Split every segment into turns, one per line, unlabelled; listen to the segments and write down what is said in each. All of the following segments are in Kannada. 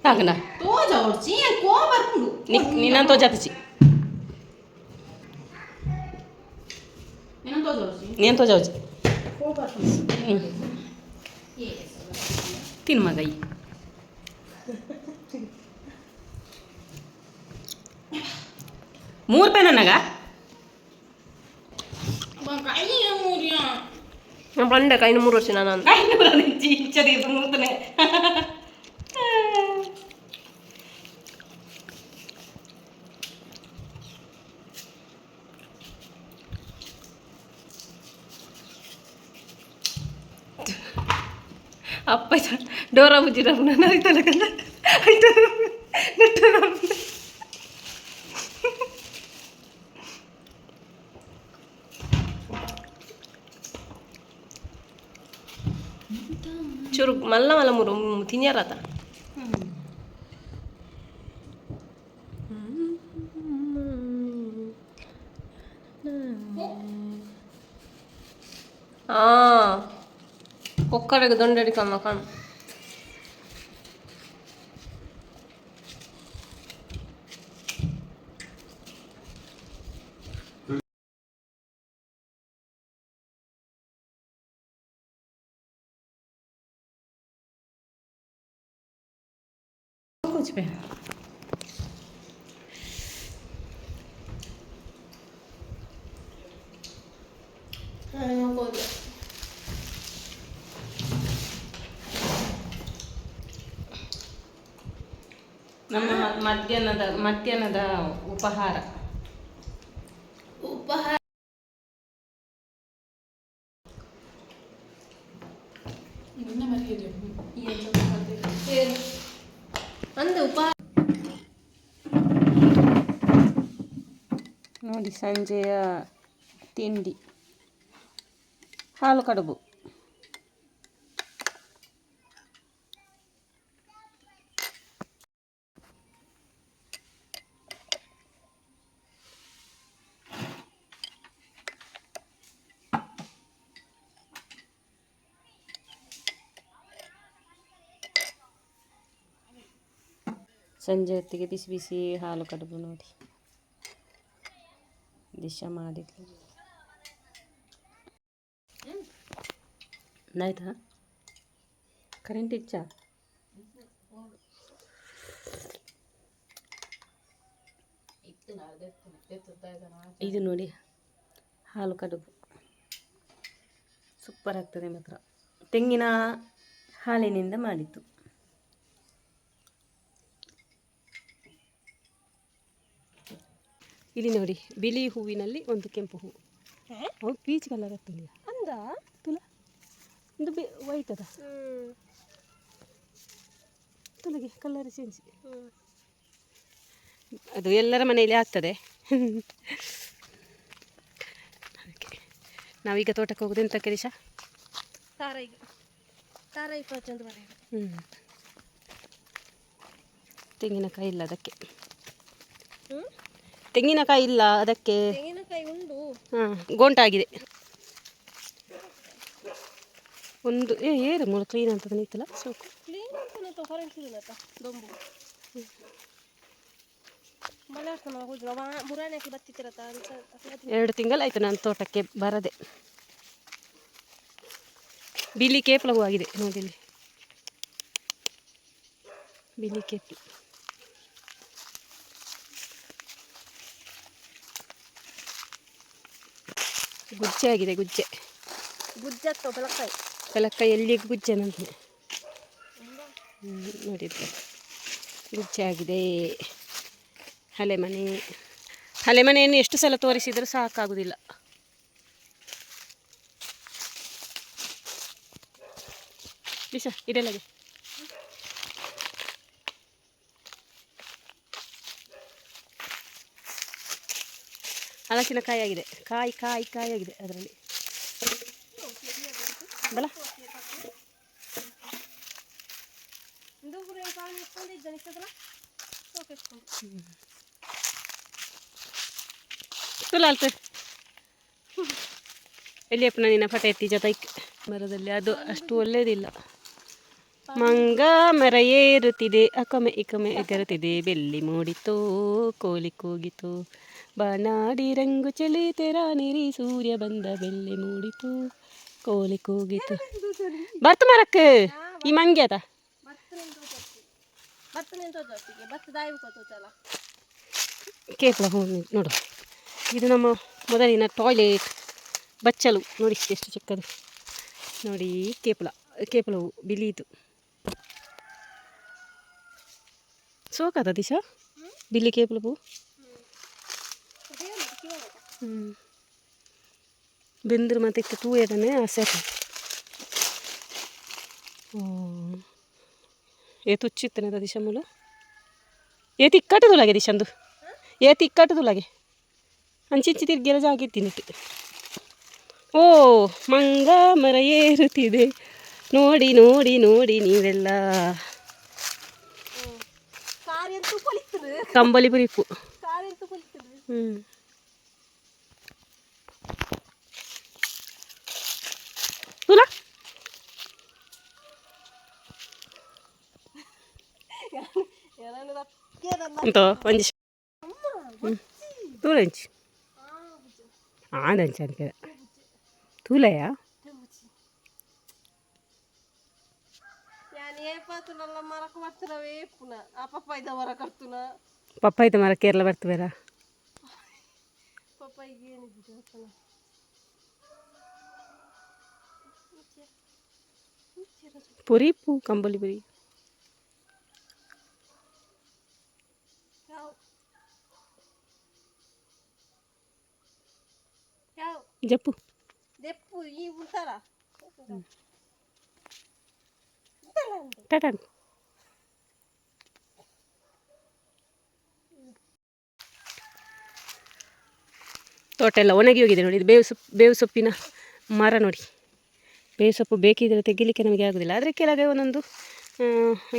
ತಾಗನ
ತೋಜ ಹೊಡ್ಸಿ ಕೋ ಬರ್ಕೊಂಡು
ನೀನಂತ ತೋಜಾತಚಿ
ಏನಂತ ತೋಜ ಹೊಡ್ಸಿ
ನೀನು ತೋಜಾವಚಿ
ಕೋ ಬರ್ಕೊಂಡು
ತಿನ್ ಮಗೈ ₹3 ನನಗ
ಪಂಡೆ ಕೈನು 3 ವರ್ಷ ನಾನು
ಅಪ್ಪ ಡೋರಾ ಬುಜ್ಜಿರ ನಾನು ಆಯ್ತಲ್ಲ ಚೂರು ಮಲ್ಲ ಮಲ್ಲ ಮೂರು ತಿನ್ಯಾರತ
ಒಕ್ಕಡೆಗೆ ದೊಂಡಡಿ ಕಮ್ಮ ಕಾಣು
कुछ पे ನಮ್ಮ ಮಧ್ಯಾಹ್ನದ ಉಪಹಾರ
ಅಂದೆ
ನೋಡಿ ಸಂಜೆಯ ತಿಂಡಿ ಹಾಲು ಕಡುಬು ಸಂಜೆ ಹೊತ್ತಿಗೆ ಬಿಸಿ ಬಿಸಿ ಹಾಲು ಕಡುಬು ನೋಡಿ ದಿಶಾ ಮಾಡಿದ್ಲು ಆಯ್ತಾ ಕರೆಂಟ್ ಇಚ್ಚ ಇದು ನೋಡಿ ಹಾಲು ಕಡುಬು ಸೂಪರ್ ಆಗ್ತದೆ ಮಾತ್ರ ತೆಂಗಿನ ಹಾಲಿನಿಂದ ಮಾಡಿದ್ದು ಇಲ್ಲಿ ನೋಡಿ ಬಿಳಿ ಹೂವಿನಲ್ಲಿ ಒಂದು ಕೆಂಪು ಹೂವು ಹೌದು ಪೀಚ್ ಕಲರ್ ಆಗ್ತದೆ
ಅಂದ
ತುಲ ಒಂದು ವೈಟ್ ಅದ ತುಲಗೆ ಕಲರ್ ಚೇಂಜ್ ಅದು ಎಲ್ಲರ ಮನೆಯಲ್ಲಿ ಆಗ್ತದೆ ಅದಕ್ಕೆ ನಾವೀಗ ತೋಟಕ್ಕೆ ಹೋಗೋದು ಎಂತ ಕೆರಿಶ
ತಾರ 21 ಬರ
ತೆಂಗಿನಕಾಯಿ ಇಲ್ಲ ಅದಕ್ಕೆ ತೆಂಗಿನಕಾಯಿ ಇಲ್ಲ ಅದಕ್ಕೆ
ತೆಂಗಿನಕಾಯಿ ಉಂಟು
ಗೋಂಟಾಗಿದೆ ಒಂದು ಏರು ಮೂಲ ಕ್ಲೀನ್ ಅಂತ ನಿಂತಲ್ಲ ಸೋಕು
ಕ್ಲೀನ್ ಅಂತ ಹೊರಗೆ ದೊಂಬು ಮಳೆ ಮುರಾಣಕ್ಕೆ ಬತ್ತಿರತ್ತ
2 ತಿಂಗಳಾಯ್ತು ನಾನು ತೋಟಕ್ಕೆ ಬರದೆ ಬಿಳಿ ಕೇಪಲ ಹೂ ಆಗಿದೆ ನೋಡಿ ಇಲ್ಲಿ ಬಿಳಿ ಕೇಪಲ ಗುಜ್ಜೆ ಆಗಿದೆ ಗುಜ್ಜೆ ಬೆಲಕ್ಕಾಯಿ ಎಲ್ಲಿ ಗುಜ್ಜೆ ನಂತೆ ನೋಡಿದ್ರೆ ಗುಜ್ಜೆ ಆಗಿದೆ ಹಳೆಮನೆಯನ್ನು ಎಷ್ಟು ಸಲ ತೋರಿಸಿದರೂ ಸಾಕಾಗುವುದಿಲ್ಲ ದಿಶಾ ಇದೆಲ್ಲಗೆ ಹಲಸಿನಕಾಯಿ ಆಗಿದೆ ಕಾಯಿ ಆಗಿದೆ ಅದರಲ್ಲಿ ಬಲ ತುಲಾಲ್ತು ಎಲ್ಲಿಯಪ್ಪ ನಿನ್ನ ಪಟ ಎತ್ತಿ ಜೊತೆ ಮರದಲ್ಲಿ ಅದು ಅಷ್ಟು ಒಳ್ಳೆಯದಿಲ್ಲ ಮಂಗ ಮರ ಏರುತ್ತಿದೆ ಅಕಮೆ ಇಕಮೆ ಎಗರುತ್ತಿದೆ ಬೆಲ್ಲಿ ಮೂಡಿತು ಕೋಲಿ ಕೂಗಿತು ಬಾನಾಡಿ ರಂಗು ಚಳಿ ತೆರಾನಿರಿ ಸೂರ್ಯ ಬಂದ ಬೆಲ್ಲಿ ಮೂಡಿತು ಕೋಲಿ ಕೂಗಿತು ಬರ್ತ ಮರಕ್ಕೆ ಈ ಮಂಗ್ಯ ಅದ ಕೇಪಳ ಹ್ಞೂ ನೋಡು ಇದು ನಮ್ಮ ಮೊದಲಿನ ಟಾಯ್ಲೆಟ್ ಬಚ್ಚಲು ನೋಡಿ ಎಷ್ಟು ಚಿಕ್ಕದು ನೋಡಿ ಕೇಪಳವು ಬಿಳಿದು ಸೋಕದ ದಿಶಾ ಬಿಳಿ ಕೇಪಳವು ಬೆಂದ್ರು ಮತ್ತೆ ತೂ ಏಟನೆ ಆಸೆ ಏ ತುಚ್ಚಿತ್ತನೆ ಅದ ದಿಶಾ ಮೂಲ ಏ ತಿಕ್ಕಟ್ಟು ತುಲಾಗೆ ದಿಶಂದು ಏ ತಿಕ್ಕಟ್ಟು ತುಲಾಗೆ ಅಂಚಿಂಚಿ ತಿರ್ಗಿರ ಜಾಗಿತ್ತಿನಿಟ್ಟು ಓ ಮಂಗ ಮರ ಏರುತ್ತಿದೆ ನೋಡಿ ನೋಡಿ ನೋಡಿ ನೀವೆಲ್ಲ ಕಂಬಳಿ ಬುರಿಪು ತುಲ ಅಂತ ಒಂಜಿ ತೂಲಂಚಿ ಆದಂಚ ಅಂತ ತೂಲಯ ಪಪ್ಪಾಯ್ದ ಮರ ಕೇರಳ ಬರ್ತಬೇರ ಪುರಿಪು ಕಂಬಳಿ ಪುರಿ ಜಪ್ಪು
ಈ ಉಂಟಾರ
ಟಾಟಾ ತೋಟ ಎಲ್ಲ ಒಣಗಿ ಹೋಗಿದೆ ನೋಡಿ ಇದು ಬೇವು ಸೊಪ್ಪಿನ ಮರ ನೋಡಿ ಬೇವು ಸೊಪ್ಪು ಬೇಕಿದ್ರೆ ತೆಗಿಲಿಕ್ಕೆ ನಮಗೆ ಆಗೋದಿಲ್ಲ ಆದರೆ ಕೆಳಗೆ ಒಂದೊಂದು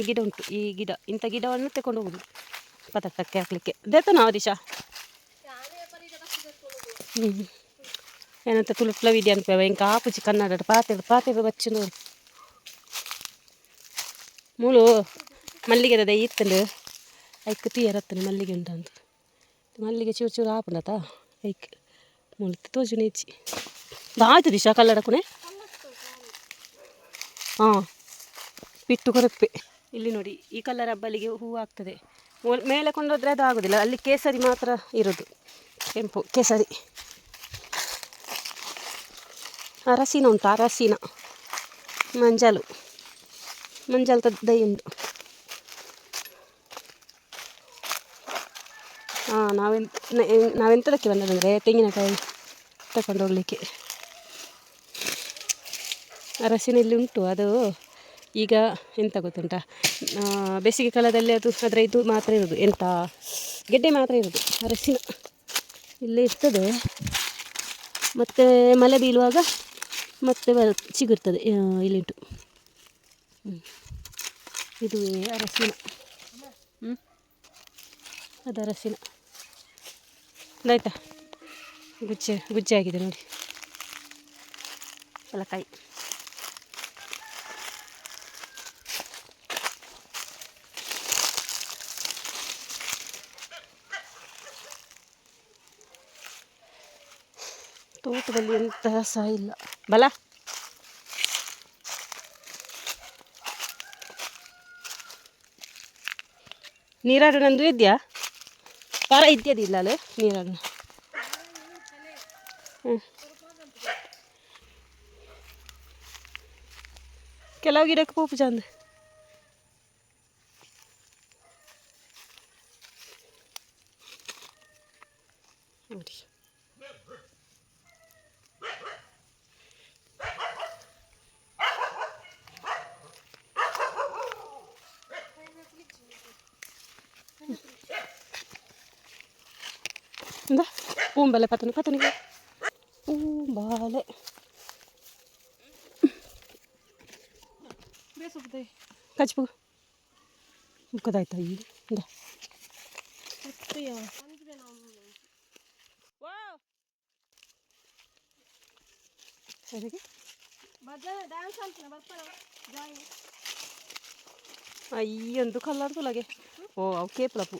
ಗಿಡ ಉಂಟು ಈ ಗಿಡ ಇಂಥ ಗಿಡವನ್ನು ತಗೊಂಡು ಹೋಗೋದು ಪದಾರ್ಥಕ್ಕೆ ಹಾಕಲಿಕ್ಕೆ ದೇತ ನಾವು ದಿಶಾ ಏನಂತ ತುಳುಪ್ಲ ವಿದ್ಯೆ ಅನ್ಪೇವ ಇಂಕ ಆಪುಜಿ ಕನ್ನಡ ಪಾತೆಡು ಬಚ್ಚು ನೋಡಿ ಮೂಳು ಮಲ್ಲಿಗೆ ಅದ ಇತ್ತಂಡು ಐಕ್ ತೀಯರತ್ತನೆ ಮಲ್ಲಿಗೆ ಉಂಟ ಅಂತ ಮಲ್ಲಿಗೆ ಚೂರು ಚೂರು ಆಪುಂಡತ ಐಕ್ ಮೂಲು ತೋಜು ನೇಚಿ ಆಯ್ತು ದಿಶಾ ಕಲ್ಲಡಕುನೆ ಹಾಂ ಬಿಟ್ಟು ಕೊರಪ್ಪೆ ಇಲ್ಲಿ ನೋಡಿ ಈ ಕಲ್ಲರ್ ಹಬ್ಬಲಿಗೆ ಹೂವು ಆಗ್ತದೆ ಮೇಲೆ ಕೊಂಡೋದ್ರೆ ಅದು ಆಗೋದಿಲ್ಲ ಅಲ್ಲಿ ಕೇಸರಿ ಮಾತ್ರ ಇರೋದು ಕೆಂಪು ಕೇಸರಿ ಅರಸಿನ ಉಂಟು ಅರಸಿನ ಮಂಜಲು ದೈ ಉಂಟು ಹಾಂ ನಾವೆಂತದಕ್ಕೆ ಬಂದದಂದರೆ ತೆಂಗಿನಕಾಯಿ ತಗೊಂಡು ಹೋಗ್ಲಿಕ್ಕೆ ಅರಸಿನ ಇಲ್ಲಿ ಉಂಟು ಅದು ಈಗ ಎಂತ ಗೊತ್ತುಂಟ ಬೇಸಿಗೆ ಕಾಲದಲ್ಲಿ ಅದರ ಇದು ಮಾತ್ರ ಇರೋದು ಎಂತ ಗೆಡ್ಡೆ ಮಾತ್ರ ಇರೋದು ಅರಸಿನ ಇಲ್ಲೇ ಇರ್ತದೆ ಮತ್ತು ಮಳೆ ಬೀಳುವಾಗ ಮತ್ತೆ ಚಿಗುರ್ತದೆ ಇಲ್ಲಿಂಟು ಇದು ಅರಸಿನ ಅದು ಅರಸಿನ ಆಯ್ತಾ ಗುಜ್ಜೆ ಆಗಿದೆ ನೋಡಿ ಎಲ್ಲ ಕಾಯಿ ತೋಟದಲ್ಲಿ ಎಂತಹ ಸಹ ಇಲ್ಲ ಬಲ ನೀರಾಡೋಣಂದು ಇದೆಯಾ ಕಾರ ಇದ್ಯದಿಲ್ಲ ಅಲ್ಲೇ ನೀರಾಡೋಣ ಕೆಲವು ಗಿಡಕ್ಕೆ ಪೂಪು ಚಂದ ನೋಡಿ പൂമ്പല പത്തുനിക്ക് പൂമ്പാല ಕಚ್ಪು ಮುಖದಾಯ್ತಾ ಈಗ ಸರಿಗೆ
ಡ್ಯಾನ್ಸ್ ಅಂತ ಬರ್ತಾರ
ಅಯ್ಯೊಂದು ಕಲ್ಲರ್ ತುಲಗೆ ಓ ಅವು ಕೇಪ್ಲಪು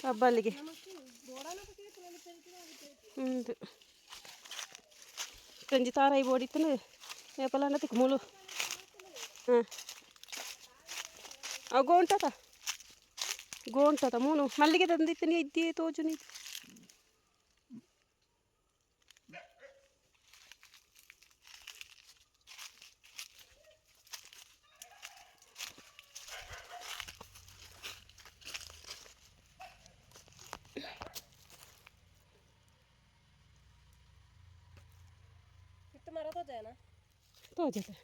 ಹಬ್ಬಲ್ಲಿಗೆ ಹ್ಞೂ ತಂಜಿ ತಾರಾಯಿ ಬೋಡಿತ್ತನು ಏಪಲ್ಲ ತಿಕ್ ಮೂಲು ಹಾಂ ಅವು ಗೋಂಟತ ಮೂನು ಮಲ್ಲಿಗೆ ತಂದಿತ್ತು ನೀ ಇದ್ದಿ ತೋಜು ನೀ
किती मारत होते ना
ತೋಜತೆ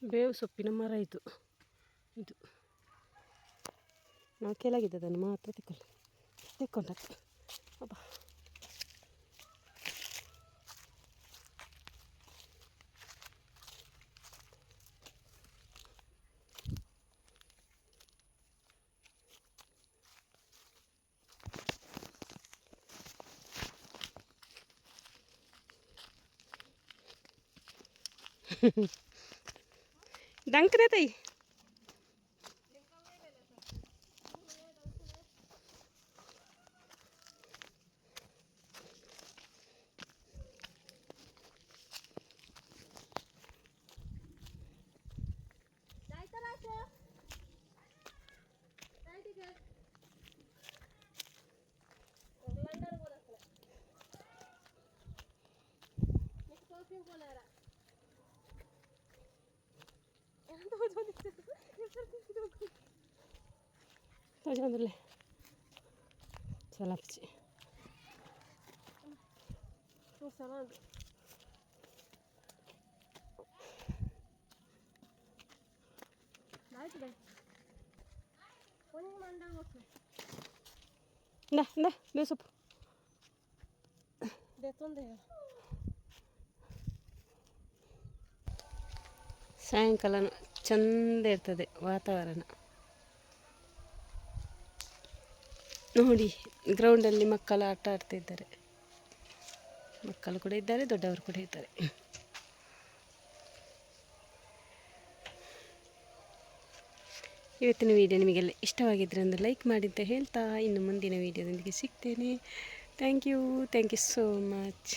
ಬೇವು ಸೊಪ್ಪಿನ ಮರ ಇದು ನಾವು ಕೆಳಗಿದ್ದದನ್ನು ಮಾತ್ರ ತಿಕ್ಕೊಂಡದ್ದು ಅಬ್ಬ डंकरे ताई
जायचं राहतं काय ठीक आहे लंडन बोलत मी कॉफी बोलायला
तोजले चला पची
तू सलाम जायचं बाई कोणी मंडळ बसलं
ना ಬೇವು ಸೊಪ್ಪು
देतो दे
ಸಾಯಂಕಾಲ ಚಂದ ಇರ್ತದೆ ವಾತಾವರಣ ನೋಡಿ ಗ್ರೌಂಡಲ್ಲಿ ಮಕ್ಕಳು ಆಟ ಆಡ್ತಿದ್ದಾರೆ ಮಕ್ಕಳು ಕೂಡ ಇದ್ದಾರೆ ದೊಡ್ಡವರು ಕೂಡ ಇದ್ದಾರೆ ಇವತ್ತಿನ ವಿಡಿಯೋ ನಿಮಗೆಲ್ಲ ಇಷ್ಟವಾಗಿದ್ದರೆ ಒಂದು ಲೈಕ್ ಮಾಡಿ ಅಂತ ಹೇಳ್ತಾ ಇನ್ನು ಮುಂದಿನ ವಿಡಿಯೋದೊಂದಿಗೆ ಸಿಗ್ತೇನೆ ಥ್ಯಾಂಕ್ ಯು ಸೋ ಮಚ್